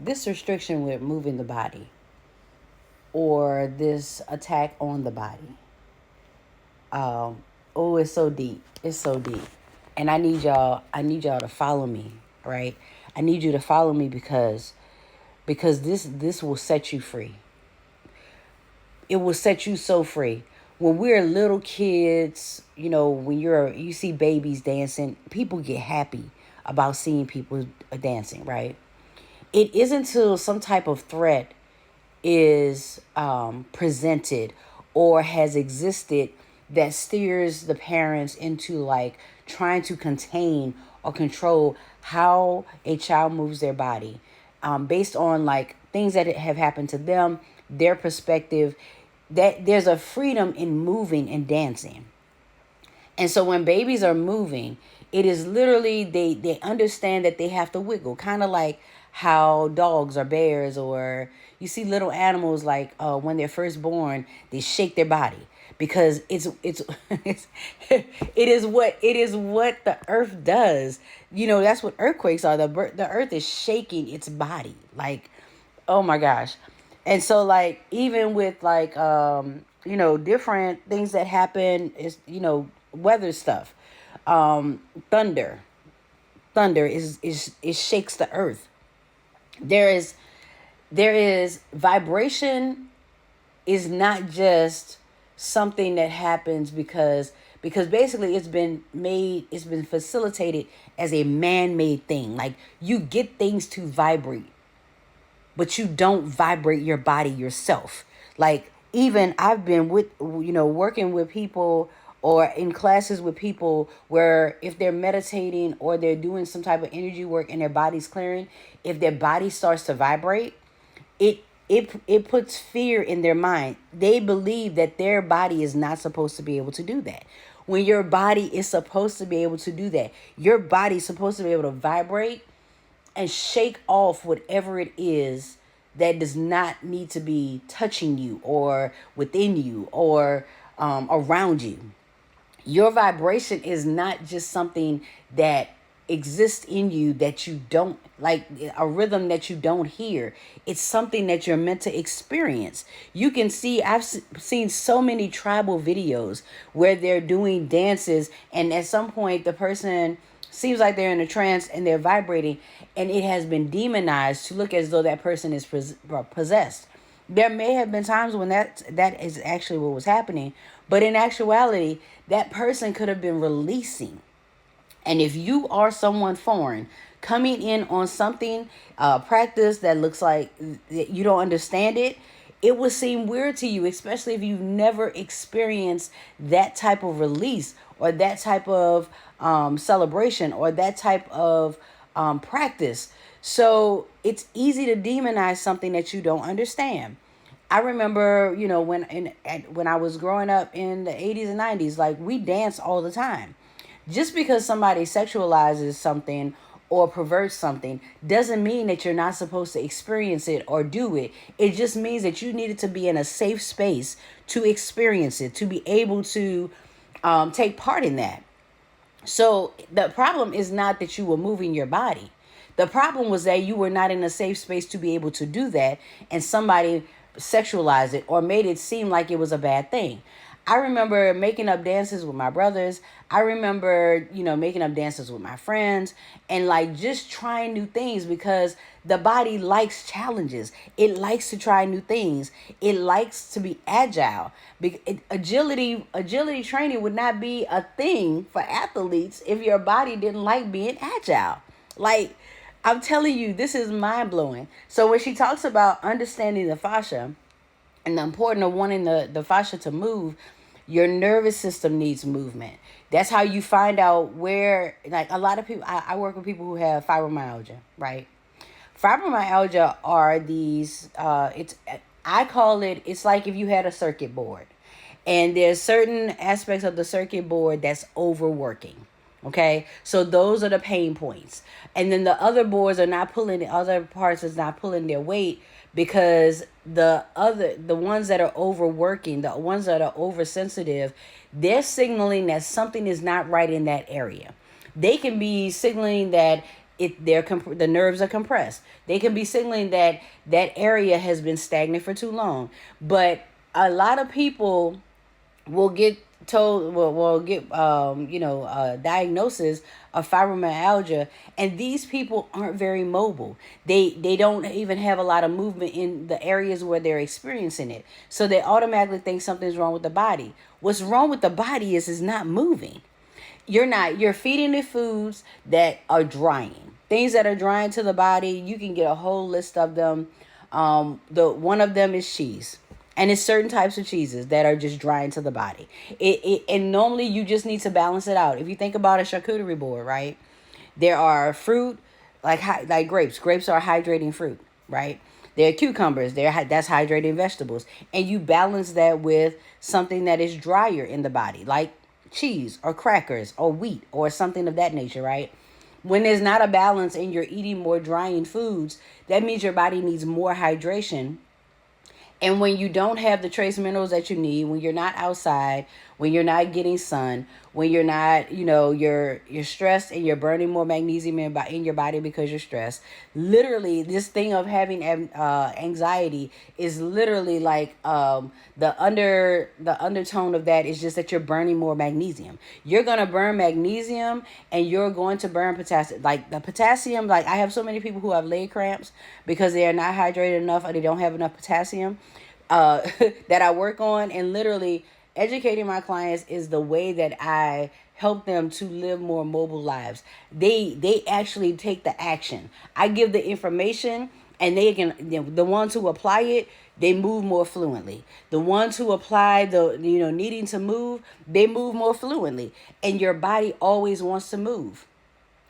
this restriction with moving the body or this attack on the body. Oh, it's so deep. It's so deep. And I need y'all to follow me, right? I need you to follow me because this will set you free. It will set you so free. When we're little kids, when you see babies dancing, people get happy about seeing people dancing, right? It isn't until some type of threat is presented or has existed that steers the parents into like trying to contain or control how a child moves their body, based on like things that have happened to them, their perspective. That there's a freedom in moving and dancing. And so when babies are moving, it is literally they understand that they have to wiggle, kind of like how dogs or bears or you see little animals like when they're first born, they shake their body because it is what the earth does. That's what earthquakes are. The earth is shaking its body like, oh my gosh. And so like even with like different things that happen is weather stuff. Thunder. Thunder is it shakes the earth. There is vibration is not just something that happens because basically it's been facilitated as a man-made thing. Like you get things to vibrate, but you don't vibrate your body yourself. Like even I've been with working with people or in classes with people where if they're meditating or they're doing some type of energy work and their body's clearing, if their body starts to vibrate, it puts fear in their mind. They believe that their body is not supposed to be able to do that. When your body is supposed to be able to do that, your body's supposed to be able to vibrate and shake off whatever it is that does not need to be touching you or within you or around you. Your vibration is not just something that exists in you that you don't like, a rhythm that you don't hear. It's something that you're meant to experience. You can see, seen so many tribal videos where they're doing dances and at some point the person seems like they're in a trance and they're vibrating, and it has been demonized to look as though that person is possessed. There may have been times when that is actually what was happening, but in actuality, that person could have been releasing. And if you are someone foreign coming in on something, practice that looks like you don't understand it, it would seem weird to you, especially if you've never experienced that type of release or that type of celebration or that type of practice. So it's easy to demonize something that you don't understand. I remember, when I was growing up in the 80s and 90s, like we danced all the time. Just because somebody sexualizes something or perverts something doesn't mean that you're not supposed to experience it or do it. It just means that you needed to be in a safe space to experience it, to be able to take part in that. So the problem is not that you were moving your body. The problem was that you were not in a safe space to be able to do that, and somebody sexualized it or made it seem like it was a bad thing. I remember making up dances with my brothers. I remember, making up dances with my friends and like just trying new things because the body likes challenges. It likes to try new things. It likes to be agile. Agility training would not be a thing for athletes if your body didn't like being agile. Like, I'm telling you, this is mind blowing. So when she talks about understanding the fascia and the importance of wanting the fascia to move, your nervous system needs movement. That's how you find out where, like a lot of people, I work with people who have fibromyalgia, right? Fibromyalgia are these, I call it's like if you had a circuit board and there's certain aspects of the circuit board that's overworking. Okay, so those are the pain points. And then the other boards are not pulling, the other parts is not pulling their weight because the ones that are overworking, the ones that are oversensitive, they're signaling that something is not right in that area. They can be signaling that the nerves are compressed. They can be signaling that that area has been stagnant for too long. But a lot of people will get told will get diagnosis of fibromyalgia, and these people aren't very mobile. They don't even have a lot of movement in the areas where they're experiencing it, so they automatically think something's wrong with the body. What's wrong with the body is not moving. You're feeding it foods that are drying, things that are drying to the body. You can get a whole list of them. The one of them is cheese, and it's certain types of cheeses that are just drying to the body. And normally you just need to balance it out. If you think about a charcuterie board, right, there are fruit like grapes. Grapes are hydrating fruit, right? There are cucumbers. That's hydrating vegetables, and you balance that with something that is drier in the body, like cheese or crackers or wheat or something of that nature, right? When there's not a balance and you're eating more drying foods, that means your body needs more hydration. And when you don't have the trace minerals that you need, when you're not outside, when you're not getting sun, when you're not, you're stressed and you're burning more magnesium in your body because you're stressed. Literally, this thing of having anxiety is literally like the undertone of that is just that you're burning more magnesium. You're gonna burn magnesium and you're going to burn potassium. Like the potassium, like I have so many people who have leg cramps because they are not hydrated enough or they don't have enough potassium that I work on, and literally educating my clients is the way that I help them to live more mobile lives. They actually take the action. I give the information, and they can, the ones who apply it, they move more fluently. The ones who apply the needing to move, they move more fluently. And your body always wants to move,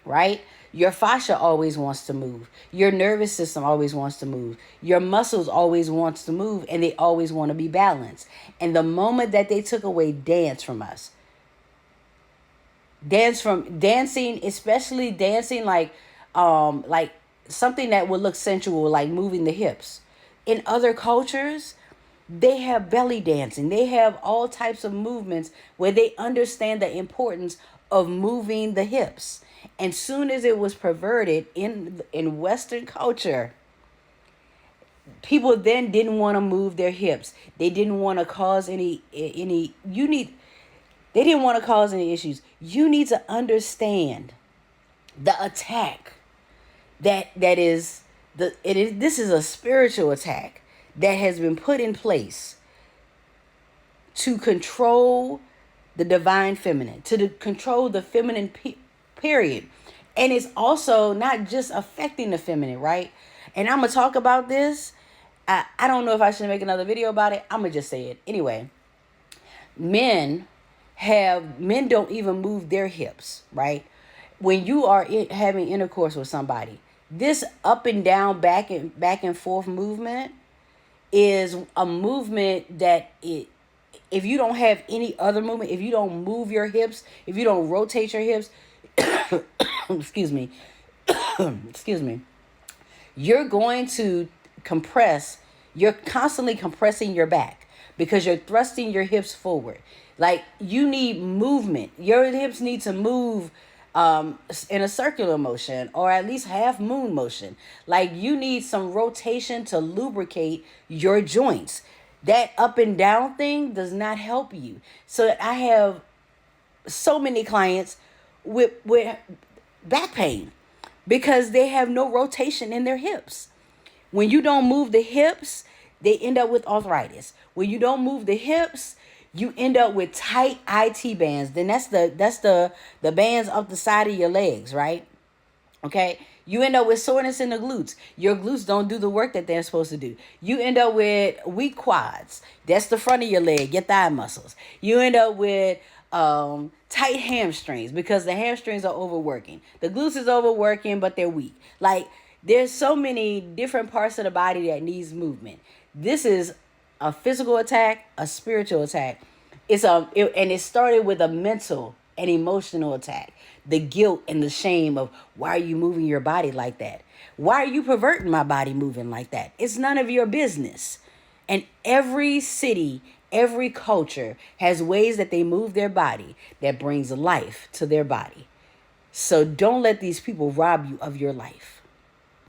right? Your fascia always wants to move. Your nervous system always wants to move. Your muscles always wants to move, and they always want to be balanced. And the moment that they took away dance from us, dancing, especially dancing like something that would look sensual, like moving the hips. In other cultures, they have belly dancing. They have all types of movements where they understand the importance of moving the hips. And soon as it was perverted in Western culture, people then didn't want to move their hips. They didn't want to cause they didn't want to cause any issues. You need to understand the attack this is a spiritual attack that has been put in place to control the divine feminine, to control the feminine period. And it's also not just affecting the feminine, right? And I'm going to talk about this. I don't know if I should make another video about it. I'm going to just say it. Anyway, men don't even move their hips, right? When you are having intercourse with somebody, this up and down, back and forth movement is a movement that if you don't have any other movement, if you don't move your hips, if you don't rotate your hips, excuse me, you're going to compress. You're constantly compressing your back because you're thrusting your hips forward. Like, you need movement. Your hips need to move in a circular motion, or at least half moon motion. Like, you need some rotation to lubricate your joints. That up and down thing does not help you. So I have so many clients with back pain because they have no rotation in their hips. When you don't move the hips, they end up with arthritis. When you don't move the hips, you end up with tight IT bands. Then that's the bands up the side of your legs, right? Okay. You end up with soreness in the glutes. Your glutes don't do the work that they're supposed to do. You end up with weak quads. That's the front of your leg, your thigh muscles. You end up with tight hamstrings because the hamstrings are overworking. The glutes is overworking, but they're weak. Like, there's so many different parts of the body that needs movement. This is a physical attack, a spiritual attack. And it started with a mental and emotional attack. The guilt and the shame of, why are you moving your body like that? Why are you perverting my body moving like that? It's none of your business. And every city, every culture has ways that they move their body that brings life to their body. So don't let these people rob you of your life.